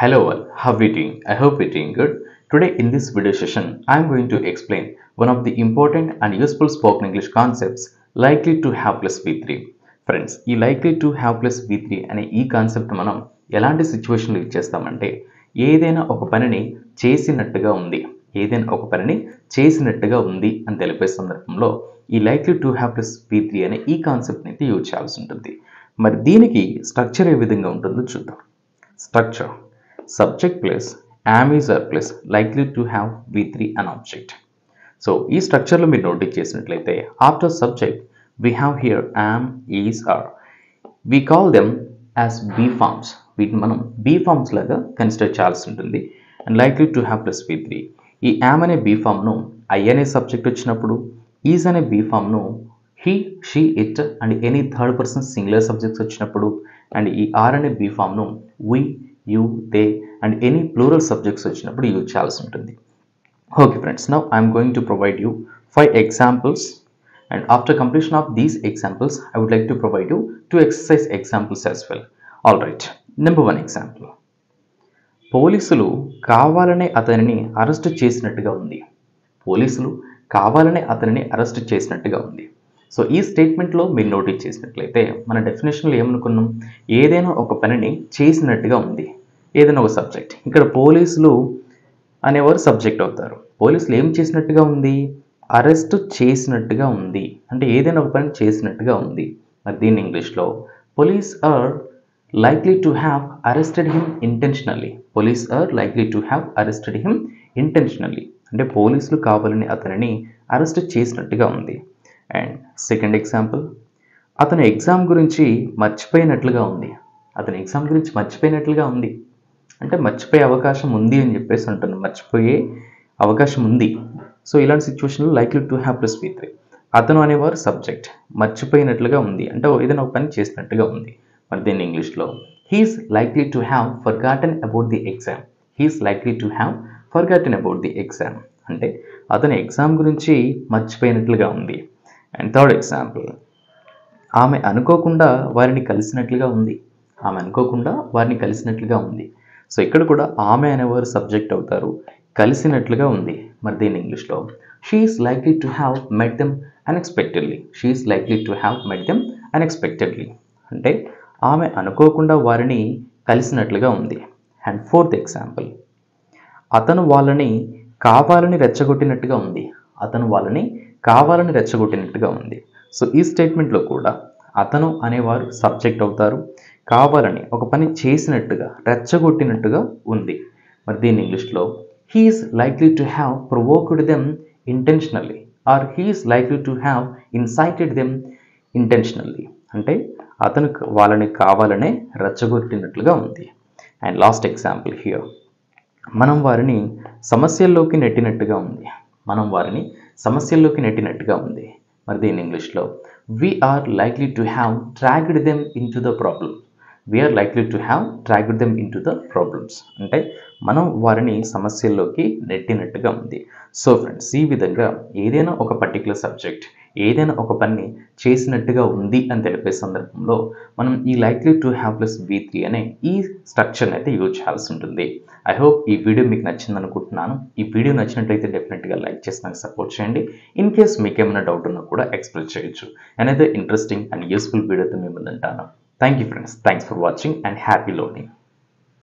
Hello all, how are you doing? I hope you're doing good. Today in this video session, I'm going to explain one of the important and useful spoken English concepts likely to have plus V3. Friends, ఈ likely to have plus V3 అనే ఈ concept మనం ఎలాంటి సిచ్యువేషన్లో use చేస్తామంటే ఏదైనా ఒక పనిని చేసినట్టుగా ఉంది అని తెలిపే సందర్భంలో ఈ likely to have plus V3 అనే ఈ కాన్సెప్ట్ని అయితే యూజ్ చేయాల్సి ఉంటుంది. మరి దీనికి స్ట్రక్చర్ ఏ విధంగా ఉంటుందో చూద్దాం. Structure. Subject plus am is or plus likely to have V3 an object. So, ఈ స్ట్రక్చర్లో మీరు నోటీస్ చేసినట్లయితే after subject we have here am, is, are. We call them as B forms. వీటిని మనం B forms లాగా consider చేయాల్సి ఉంటుంది. And likely to have plus V3. ఈ am అనే B ఫామ్ను I అనే సబ్జెక్ట్ వచ్చినప్పుడు, is అనే B ఫామ్ను he, she, it and any third person singular subjects వచ్చినప్పుడు, అండ్ ఈ R అనే B ఫామ్ను we, you, they and any plural subjects వచ్చినప్పుడు use చేయాల్సి ఉంటుంది. Okay friends, now I am going to provide you 5 examples and after completion of these examples I would like to provide you 2 exercise examples as well. Alright, number 1 example. పోలీసులు కావాలనే అతనిని arrest చేసినట్టుగా ఉంది. So ఈ స్టేట్మెంట్లో మీరు notice చేసినట్లయితే మన డెఫినేషన్లో ఏమనుకున్నాం, ఏదైనా ఒక పనిని చేసినట్టుగా ఉంది, ఏదైనా ఒక సబ్జెక్ట్. ఇక్కడ పోలీసులు అనేవారు సబ్జెక్ట్ అవుతారు. పోలీసులు ఏం చేసినట్టుగా ఉంది, అరెస్ట్ చేసినట్టుగా ఉంది, అంటే ఏదైనా ఒక పని చేసినట్టుగా ఉంది. మరి దీన్ని ఇంగ్లీష్లో police are likely to have arrested him intentionally. Police are likely to have arrested him intentionally. అంటే పోలీసులు కావాలని అతనిని అరెస్ట్ చేసినట్టుగా ఉంది. అండ్ సెకండ్ ఎగ్జాంపుల్, అతను ఎగ్జామ్ గురించి మర్చిపోయినట్లుగా ఉంది. అంటే మర్చిపోయే అవకాశం ఉంది అని చెప్పేసి అంటున్నాం, మర్చిపోయే అవకాశం ఉంది. సో ఇలాంటి సిచ్యువేషన్లో likely to have plus V3. అతను అనేవారు సబ్జెక్ట్, మర్చిపోయినట్లుగా ఉంది అంటే ఏదైనా ఒక పని చేసినట్టుగా ఉంది. మరి దీన్ని ఇంగ్లీష్లో he's likely to have forgotten about the exam. అంటే అతని ఎగ్జామ్ గురించి మర్చిపోయినట్లుగా ఉంది. అండ్ థర్డ్ ఎగ్జాంపుల్, ఆమె అనుకోకుండా వారిని కలిసినట్లుగా ఉంది. సో ఇక్కడ కూడా ఆమె అనేవారు సబ్జెక్ట్ అవుతారు, కలిసినట్లుగా ఉంది. మరి దీన్ని ఇంగ్లీష్లో she's likely to have met them unexpectedly. అంటే ఆమె అనుకోకుండా వారిని కలిసినట్లుగా ఉంది. అండ్ ఫోర్త్ ఎగ్జాంపుల్, అతను వాళ్ళని కావాలని రెచ్చగొట్టినట్టుగా ఉంది. సో ఈ స్టేట్మెంట్లో కూడా అతను అనేవారు సబ్జెక్ట్ అవుతారు, కావాలని ఒక పని చేసినట్టుగా రెచ్చగొట్టినట్టుగా ఉంది. మరి దీని ఇంగ్లీష్లో he's likely to have provoked them intentionally or he's likely to have incited them intentionally. అంటే అతను వాళ్ళని కావాలనే రెచ్చగొట్టినట్లుగా ఉంది. అండ్ లాస్ట్ ఎగ్జాంపుల్ హియర్, మనం వారిని సమస్యల్లోకి నెట్టినట్టుగా ఉంది. మరి దీని ఇంగ్లీష్లో we're likely to have dragged them into the problems. అంటే మనం వారిని సమస్యల్లోకి నెట్టినట్టుగా ఉంది. సో ఫ్రెండ్స్, ఈ విధంగా ఏదైనా ఒక పర్టికులర్ సబ్జెక్ట్ ఏదైనా ఒక పని చేసినట్టుగా ఉంది అని తెలిపే సందర్భంలో మనం ఈ likely to have plus V3 అనే ఈ స్ట్రక్చర్ని అయితే యూజ్ చేయాల్సి ఉంటుంది. ఐ హోప్ ఈ వీడియో మీకు నచ్చింది అనుకుంటున్నాను. ఈ వీడియో నచ్చినట్లయితే డెఫినెట్గా లైక్ చేసి నాకు సపోర్ట్ చేయండి. ఇన్ కేస్ మీకు ఏమైనా డౌట్ ఉన్నా కూడా ఎక్స్ప్రెస్ చేయొచ్చు. అనేది ఇంట్రెస్టింగ్ అండ్ యూస్ఫుల్ వీడియోతో మేము ముందుంటాను. Thank you friends, thanks for watching and happy learning.